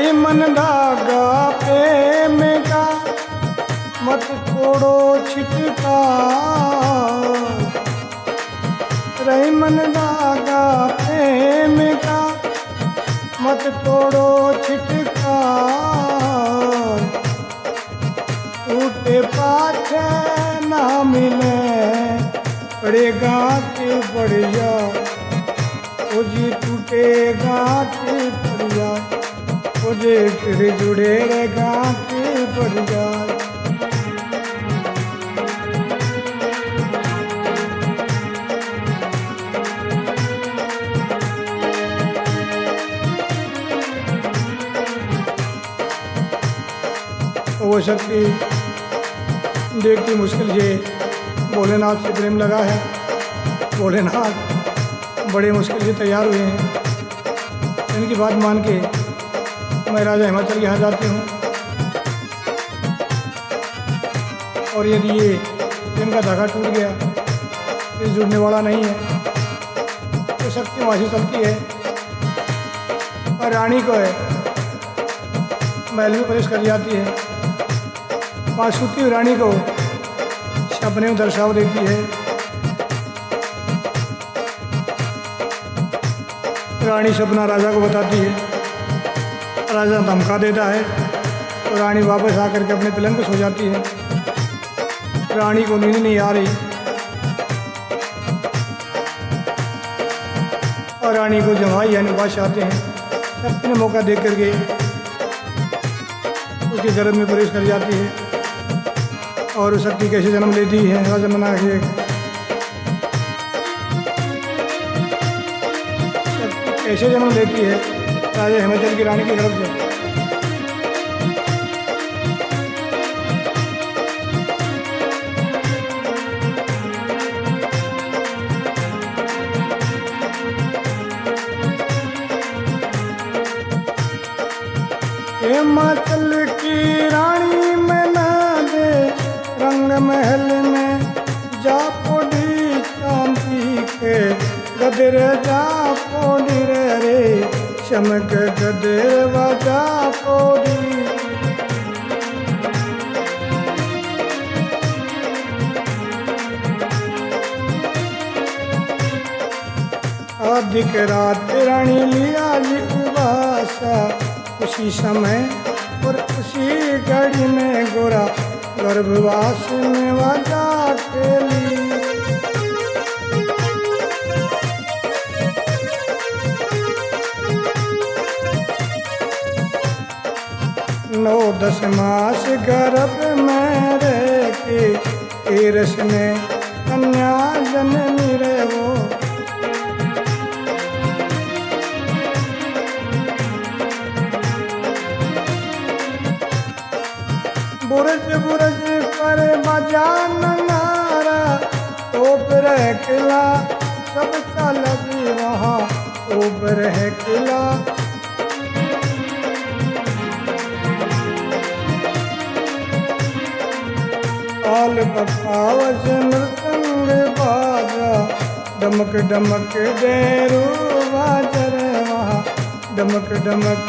रही मन धागा प्रेम का, मत तोड़ो छिटका। रही मन धागा प्रेम का, मत तोड़ो छिटका। टूटे पाछे ना मिले, पड़ेगा के बढ़िया। ओ जी टूटेगा के बढ़िया, ओ जे फिर जुड़ेगा के बढ़िया। वो शक्ति देखती मुश्किल से भोलेनाथ से प्रेम लगा है। भोलेनाथ बड़े मुश्किल से तैयार हुए हैं। इनकी बात मान के मैं राजा हिमाचल के यहाँ जाती हूँ, और यदि ये प्रेम का धागा टूट गया, ये जुड़ने वाला नहीं है, तो शक्ति वहाँ से चलती है और रानी को है महल में प्रवेश कर जाती है। वहाँ सूती हुई रानी को सपने में दर्शाव देती है। रानी सपना राजा को बताती है, राजा धमका देता है, तो रानी वापस आकर के अपने पलंग पर सो जाती है। रानी को नींद नहीं आ रही और रानी को जमाई यानी बादशाह आते हैं। शक्ति ने मौका देख करके उसके गर्भ में प्रवेश कर जाती है। और शक्ति कैसे जन्म लेती है, राजा मना के शक्ति कैसे जन्म लेती है राजा हिमाचल की रानी के गर्भ से। हिमाचल की रानी में ना दे, रंग महल में जा पोड़ी चांदी के गदर जा पोड़ी रे, चमक गदर बजा पोड़ी। अधिक रात रानी लिया जी उबासा, उसी समय और उसी घड़ी में गोरा गर्भवास में वाजा खेली। 9-10 मास गर्भ में रह के तीरस में कन्या जननी रे वो। बुरज बुरज पर बजान नारा, ऊपर है किला सब चल भी वहाँ ऊपर है किला। आल बपावज नृतंग बाजा, डमक डमक डेरू बाजर वहाँ डमक डमक।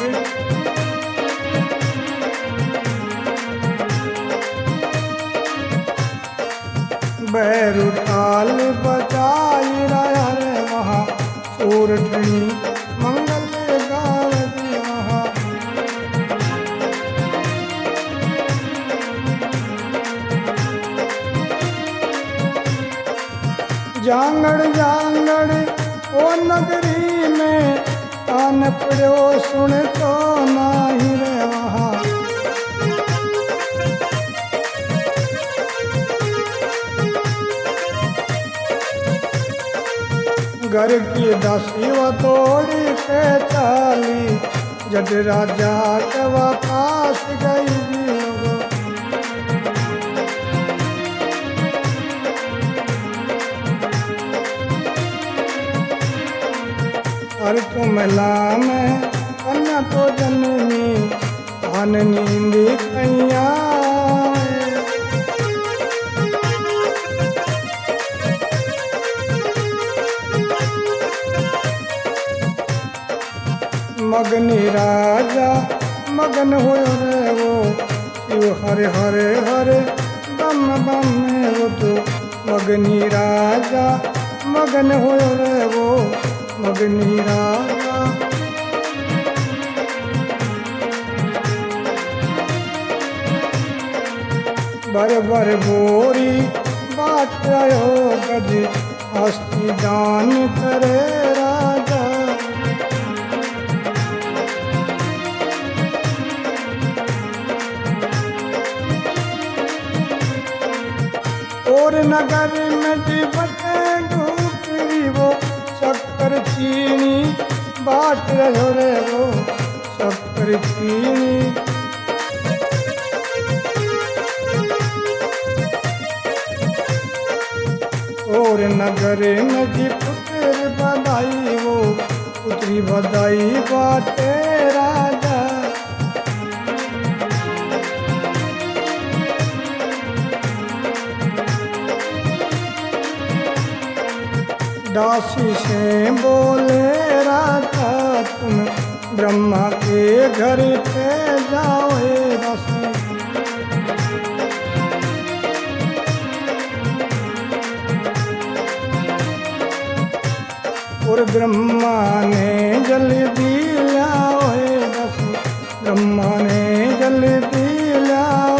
बैरू ताल बजाई रहा रे वहाँ, सूरठनी मंगल गावती वहाँ। जांगड़ जांगड़ ओ नगरी में, कान पड़ो सुन तो नाही रे वहाँ। घर की दासी व तोड़ी के चाली, जट राजा के वापस गई लोगो। हर तुमला में कन्या तो जननी, धन नींद कैया। मगनी राजा मगन होयो रे वो शिव हरे हरे हरे बम बम में वो तो मगनी राजा मगन होयो रे वो मगनी राजा। बर बर बोरी बाट आयो गज हस्ती दान करे राजा। और नगर में जीवते ढूकरी वो शक्कर चीनी बाट रहो रे वो शक्कर चीनी। और नगर में जी पुत्र बधाई वो पुत्री बधाई बाटे राजा। दासी से बोले राजा तुम ब्रह्मा के घर पे जाओ हे दासी। और ब्रह्मा ने जल्दी लाओ हे दासी ब्रह्मा ने जल्दी लाओ।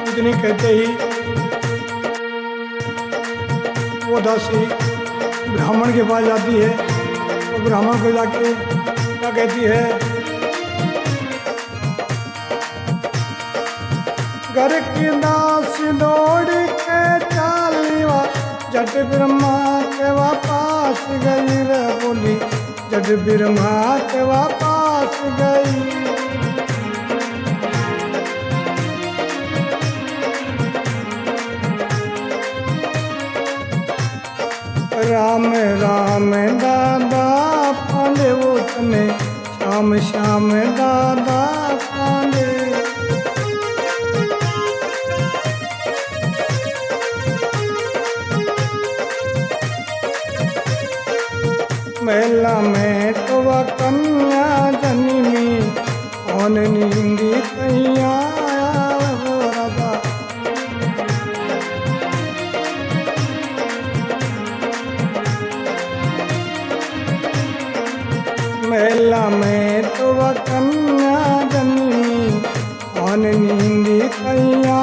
इतनी कहते ही वो दासी ब्राह्मण के पास जाती है और ब्राह्मण को जाके क्या कहती है, घर की दास दौड़ के चालीवा जट ब्रह्मा के वापस गई रे बोली जट ब्रह्मा के वापस गई। राम राम दादा पांडे वो तने श्याम श्याम दादा पांडे। महिला में तो वह कन्या जन्मी कौन नींदी कैया वो राजा। महिला में तो वह कन्या जन्मी कौन नींदी कैया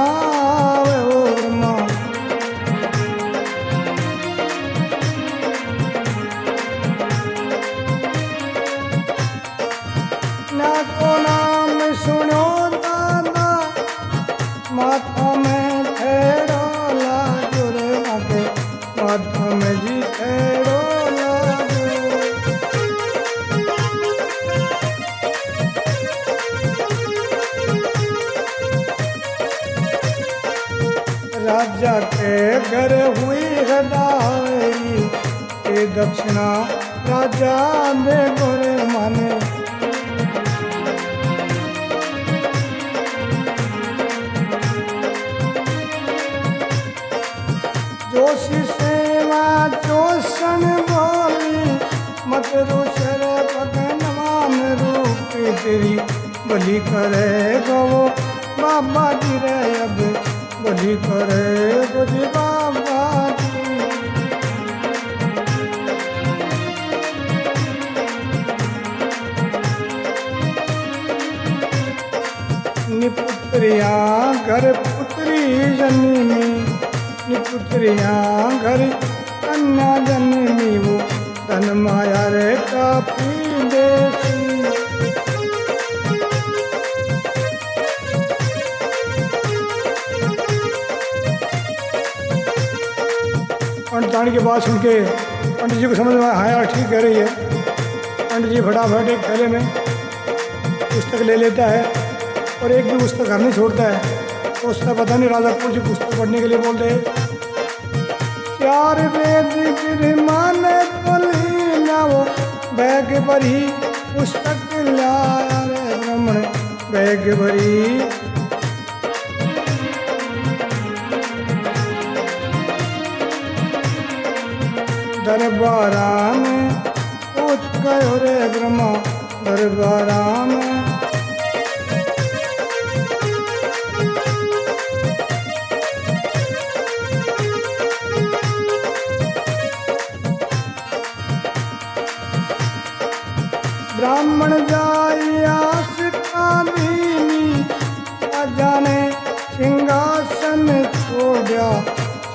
वो ब्रह्मा। ना को नाम सुनो दादा माथा में ठेड़ो लागो रे माथे माथा में जी ठेड़ो लागो। राजा के घर हुई हदाई के दक्षिणा राजा दे गोरे माने। जोशी सेवा जोशन बोली मत रूसर भगवान रूप तेरी बलि करे गो बाबा जी रे अब बलि करे गोदी बाबा जी। निपुत्रिया घर पुत्री जन्मी निपुत्रिया घर कन्या जन्मी वो धन माया रे काफी देसी। पंडितान की बात सुन के पंडित जी को समझ में आया यार ठीक कह रही है। पंडित जी फटाफट एक थैले में पुस्तक ले लेता है और एक भी पुस्तक घर नहीं छोड़ता है। तो उसका पता नहीं राजापुर जी पुस्तक पढ़ने के लिए बोलते हैं। चार वेद ब्रह्मांड बोली लाओ बैग भरी पुस्तक लाया रे ब्राह्मण बैग भरी। 4 दरबारा में पूछ गयो रे ब्रह्मा दरबारा में। ब्राह्मण जाइया सिखानी राजा ने सिंहासन छोड़ा,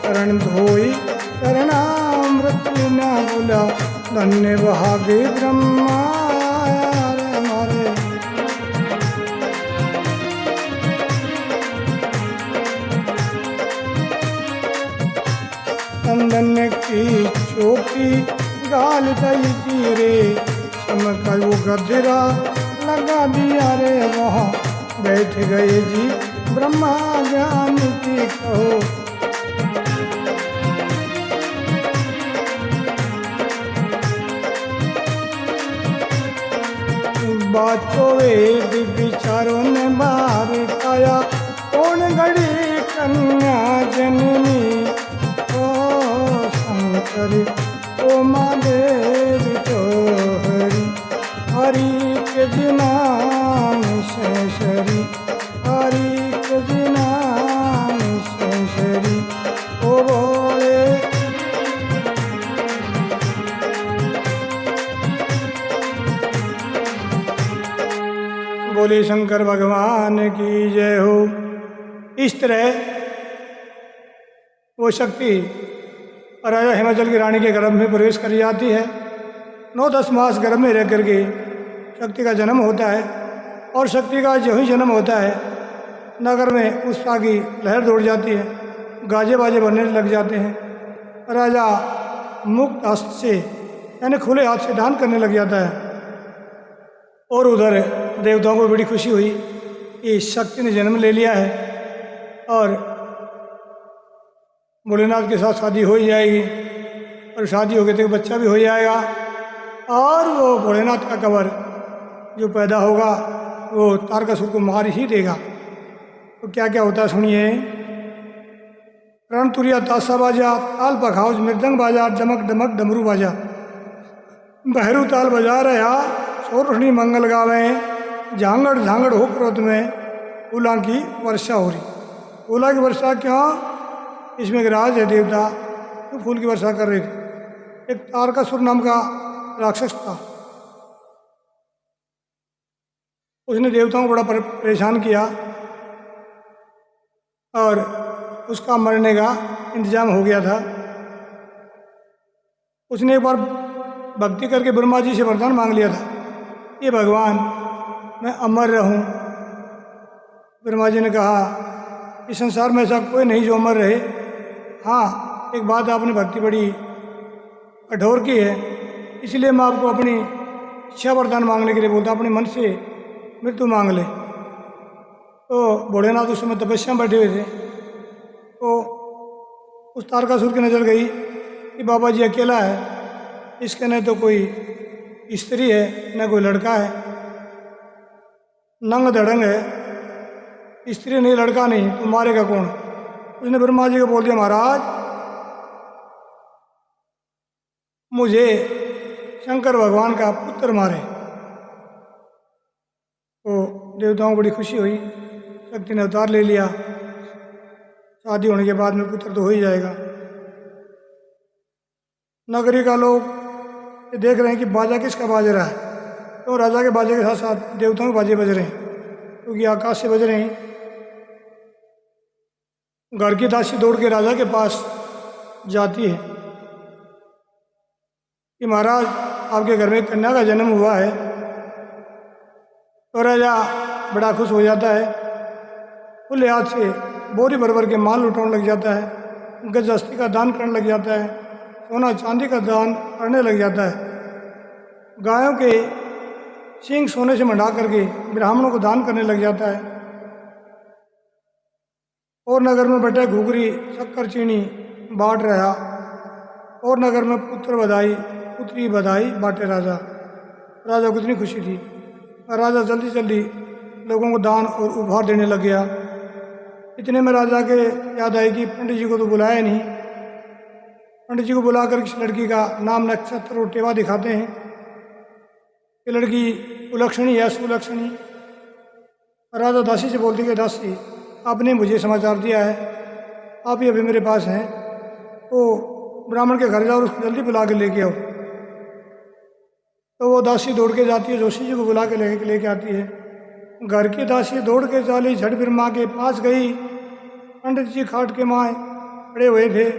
चरण धोई चरणामृत न बोला, धन्य भागे ब्रह्मा रे मारे। चंदन की चौकी गाल दई रे, चमका वो गधरा लगा दिया रे, वहाँ बैठ गए जी ब्रह्मा ज्ञान की कहो। बातों वेद विचारों ने बाहर आया, कौन घड़ी कन्या जननी ओ शंकर ओ महादेव तो हरि, हरि के नाम शेषरी, हरि के नाम शेषरी ओ बोले। बोले शंकर भगवान की जय हो। इस तरह वो शक्ति राजा हिमाचल की रानी के गर्भ में प्रवेश कर जाती है। 9-10 मास गर्भ में रह करके शक्ति का जन्म होता है, और शक्ति का जो ही जन्म होता है नगर में उत्साह की लहर दौड़ जाती है, गाजे बाजे बनने लग जाते हैं। राजा मुक्त हस्त से यानी खुले हाथ से दान करने लग जाता है, और उधर देवताओं को बड़ी खुशी हुई कि शक्ति ने जन्म ले लिया है और भोलेनाथ के साथ शादी हो ही जाएगी, और शादी हो गई तो बच्चा भी हो जाएगा, और वो भोलेनाथ का कंवर जो पैदा होगा वो तारकासुर को मार ही देगा। तो क्या क्या होता है सुनिए। रण तुरिया तासा बाजा, ताल पखाउज मृदंग बाजा, डमक डमक डमरू बाजा, बहरू ताल बजा रहा सौर रोशनी मंगल गावे, झांगड़ झांगड़ हो क्रोध में फूला की वर्षा हो रही। फूला की वर्षा क्यों? इसमें एक राज है देवता तो फूल की वर्षा कर रहे थे। एक तारकासुर नाम का राक्षस था, उसने देवताओं को बड़ा परेशान किया और उसका मरने का इंतजाम हो गया था। उसने एक बार भक्ति करके ब्रह्मा जी से वरदान मांग लिया था, ये भगवान मैं अमर रहूं। ब्रह्मा जी ने कहा इस संसार में ऐसा कोई नहीं जो अमर रहे। हाँ, एक बात आपने भक्ति बड़ी कठोर की है, इसलिए मैं आपको अपनी इच्छा वरदान मांगने के लिए बोलता, अपने मन से मृत्यु मांग ले। तो भोलेनाथ उस समय तपस्या में बैठे हुए थे, तो उस तारकासुर की नज़र गई कि बाबा जी अकेला है, इसके न तो कोई स्त्री है न कोई लड़का है, नंग धड़ंग है, स्त्री नहीं लड़का नहीं, तो मारेगा कौन? उसने ब्रह्मा जी को बोल दिया महाराज मुझे शंकर भगवान का पुत्र मारे। तो देवताओं को बड़ी खुशी हुई, शक्ति ने अवतार ले लिया। शादी होने के बाद में पुत्र तो हो ही जाएगा। नगरी का लोग ये देख रहे हैं कि बाजा किसका बाज रहा है, तो राजा के बाजे के साथ साथ देवताओं के बाजे बज रहे हैं, क्योंकि आकाश से बज रहे हैं। घर की दासी दौड़ के राजा के पास जाती है कि महाराज आपके घर में कन्या का जन्म हुआ है। तो राजा बड़ा खुश हो जाता है, खुले हाथ से बोरी भर भर के माल लुटाने लग जाता है, गज अस्थि का दान करने लग जाता है, सोना चांदी का दान करने लग जाता है, गायों के सींग सोने से मंडा करके ब्राह्मणों को दान करने लग जाता है, और नगर में बैठे घुघरी शक्कर चीनी बांट रहा, और नगर में पुत्र बधाई पुत्री बधाई बांटे राजा। राजा को इतनी खुशी थी, राजा जल्दी जल्दी लोगों को दान और उपहार देने लग गया। इतने में राजा के याद आई कि पंडित जी को तो बुलाया नहीं, पंडित जी को बुलाकर इस लड़की का नाम, नक्षत्र और टेवा दिखाते हैं कि लड़की कुलक्षणी है, सुलक्षणी। राजा दासी से बोलती कि दासी, आपने मुझे समाचार दिया है, आप ही अभी मेरे पास हैं, तो ब्राह्मण के घर जाओ और उसको जल्दी बुला के लेके आओ। तो वो दासी दौड़ के जाती है, जोशी जी को बुला के लेके आती है। घर की दासी दौड़ के चाली, झट फिर माँ के पास गई। पंडित जी खाट के माँ पड़े हुए थे,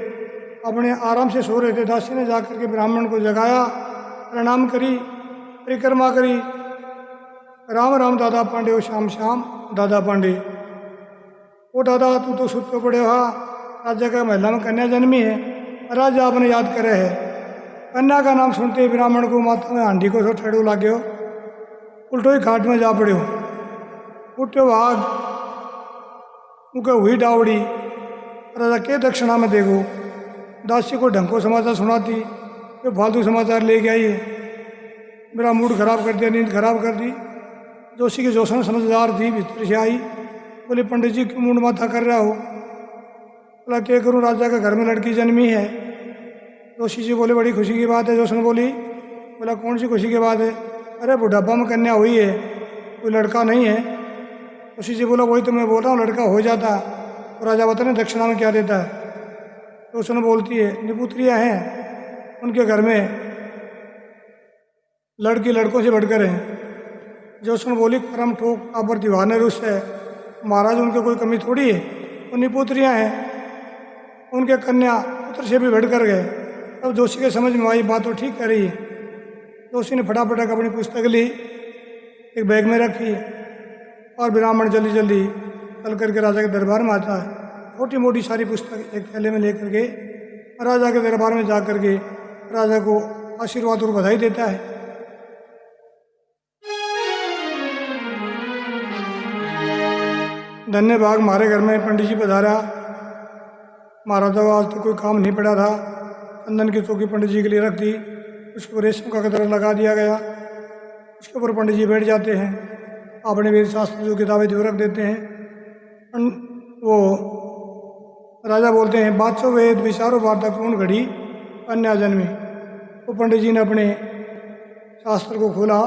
अपने आराम से सो रहे थे। दासी ने जाकर के ब्राह्मण को जगाया, प्रणाम करी, परिक्रमा करी, राम राम दादा पांडे, ओ श्याम श्याम दादा पांडे। ओ दादा, तू तो सुत पे पड़े हुआ, राजा का महिला में कन्या जन्मी है, राजा आपने याद करे है। कन्या का नाम सुनते ही ब्राह्मण को माथा में हांडी को ठेड़ो लाग गयो, उल्टो ही घाट में जा पड़ो। उठो भाग, उनके हुई डावड़ी, राजा के दक्षिणा में देखो। दासी को ढंग को समाचार सुनाती, ये फालतू समाचार लेके आई है, मेरा मूड खराब कर दिया, नींद खराब कर दी। जोशी की जोशन समझदार थी, भीतर से आई, बोले पंडित जी क्यों मूड माथा कर रहा हो? बोला क्या करूँ, राजा के घर में लड़की जन्मी है। जोशी जी बोले बड़ी खुशी की बात है। जोशन बोली, बोला कौन सी खुशी की बात है? अरे बुढ़ापा में कन्या हुई है, कोई लड़का नहीं है। जोशी जी बोला वही तो मैं बोल रहा हूँ, लड़का हो जाता। तो राजा बता ने दक्षिणा में क्या देता है? जोशन बोलती है निपुत्रियाँ हैं, उनके घर में लड़की लड़कों से बढ़कर हैं। जोशन बोली करम ठोक काबर दीवाने रुस है, महाराज उनके कोई कमी थोड़ी है, वो निपुत्रियाँ हैं, उनके कन्या पुत्र से भी बढ़कर गए। अब जोशी के समझ में आई बात तो ठीक कह रही है। जोशी ने फटाफट अपनी पुस्तक ली, एक बैग में रखी, और ब्राह्मण जल्दी जल्दी चल करके राजा के दरबार में आता है। छोटी मोटी सारी पुस्तक एक थैले में लेकर के राजा के दरबार में जा करके राजा को आशीर्वाद और बधाई देता है। धन्य भाग, हमारे घर में पंडित जी पधारा। महाराज तो आज तो कोई काम नहीं पड़ा था, चंदन की चौकी पंडित जी के लिए रख दी, उसको रेशम का कतरा लगा दिया गया, उसके ऊपर पंडित जी बैठ जाते हैं, अपने वेद शास्त्र जो किताबें जो रख देते हैं। वो राजा बोलते हैं बादशाह वेद विचारो वार्ता कौन घड़ी कन्या जन्मी। तो पंडित जी ने अपने शास्त्र को खोला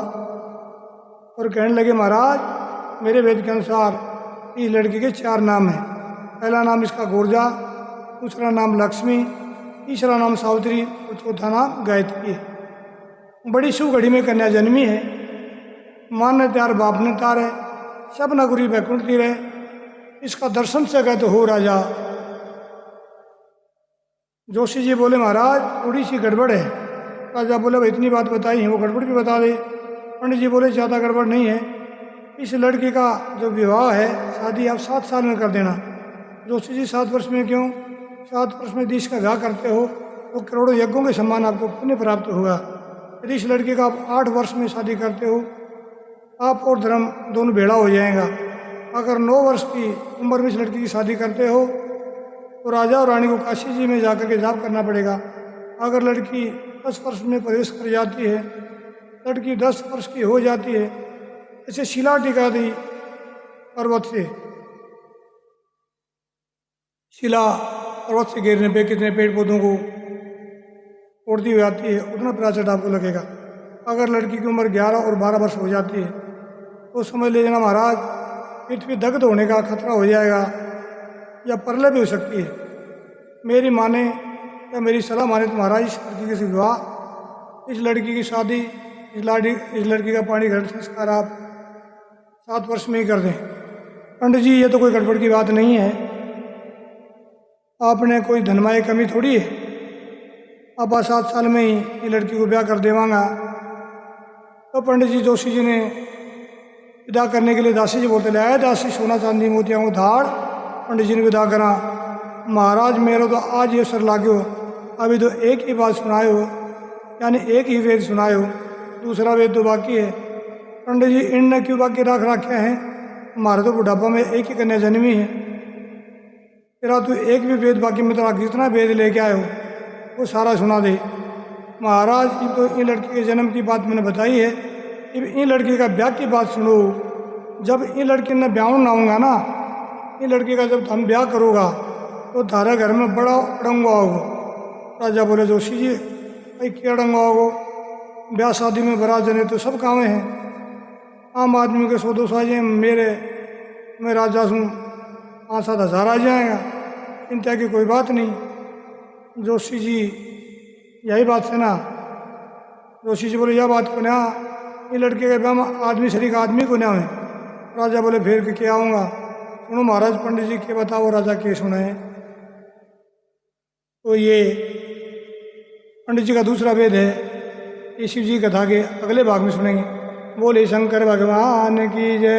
और कहने लगे महाराज मेरे वेद के अनुसार इस लड़की के 4 नाम हैं। पहला नाम इसका गोरजा, दूसरा नाम लक्ष्मी, तीसरा नाम सावित्री और चौथा नाम गायत्री है। बड़ी शुभ घड़ी में कन्या जन्मी है, माँ ने त्यार बाप ने तार है, सब नगरी बैकुंठ तीर है, इसका दर्शन से गए तो हो राजा। जोशी जी बोले महाराज थोड़ी सी गड़बड़ है। राजा बोले भाई इतनी बात बताई है, वो गड़बड़ भी बता दे। पंडित जी बोले ज़्यादा गड़बड़ नहीं है, इस लड़की का जो विवाह है शादी आप 7 साल में कर देना। जोशी जी 7 वर्ष में क्यों? 7 वर्ष में यदि इसका विवाह करते हो तो करोड़ों यज्ञों के सम्मान आपको पुण्य प्राप्त होगा। यदि इस लड़की का आप 8 वर्ष में शादी करते हो, आप और धर्म दोनों भेड़ा हो जाएगा। अगर 9 वर्ष की उम्र में इस लड़की की शादी करते हो तो राजा और रानी को काशी जी में जाकर के जाप करना पड़ेगा। अगर लड़की 10 वर्ष में प्रवेश कर जाती है, लड़की 10 वर्ष की हो जाती है, ऐसे शिला टिका दी पर्वत से, शिला पर्वत से गिरने पे कितने पेड़ पौधों को तोड़ती हुई आती है, उतना प्राचट आपको लगेगा। अगर लड़की की उम्र 11 और 12 वर्ष हो जाती है तो समझ लीजिए महाराज पृथ्वी दग्ध होने का खतरा हो जाएगा या प्रलय भी हो सकती है। मेरी माने या मेरी सलाह माने तो महाराज इस लड़की के विवाह, इस लड़की की शादी, इस लड़की का पाणी ग्रहण संस्कार आप 7 वर्ष में ही कर दें। पंडित जी ये तो कोई गड़बड़ की बात नहीं है, आपने कोई धनमाई कमी थोड़ी है, आप 7 साल में ही ये लड़की को ब्याह कर देवांगा। तो पंडित जी जोशी जी ने विदा करने के लिए दासी जी बोलते ले आए, दासी सोना चांदी मोतियाँ धाड़। पंडित जी ने विदा करा। महाराज मेरा तो आज ये सर लागो, अभी तो एक ही बात सुनाए हो, यानी एक ही वेद सुनाए हो, दूसरा वेद तो बाकी है। पंडित जी इनने क्यों बाकी रख रखे हैं? हमारे तो बुढ़ापा में एक ही कन्या जन्मी है, तेरा तू एक भी वेद बाकी में तेरा कितना वेद लेके आए हो वो सारा सुना दे। महाराज ये तो इन लड़की के जन्म की बात मैंने बताई है, अब इन लड़की का ब्याह की बात सुनो। जब इन लड़की ने ब्याह ना होगा ना, इन लड़की का जब हम ब्याह करोगा तो थारे घर में बड़ा उड़ंगा होगा, राजा बोले जोशी जी भाई क्या डंगा होगो, ब्याह शादी में बारात जने तो सब काम हैं, आम आदमी के 100-200 आ जाए, मैं राजा हूँ 5-7 हज़ार आ जाएगा, चिंता की कोई बात नहीं। जोशी जी यही बात है ना। जोशी जी बोले यह बात को ना, ये लड़के के ब्याह में आदमी शरीक आदमी को ना है। राजा बोले फिर के क्या आऊँगा, सुनो महाराज पंडित जी के बताओ। राजा के सुनाए। तो ये पंडित जी का दूसरा वेद है, ये शिव जी कथा के अगले भाग में सुनेंगे। बोले शंकर भगवान की जय।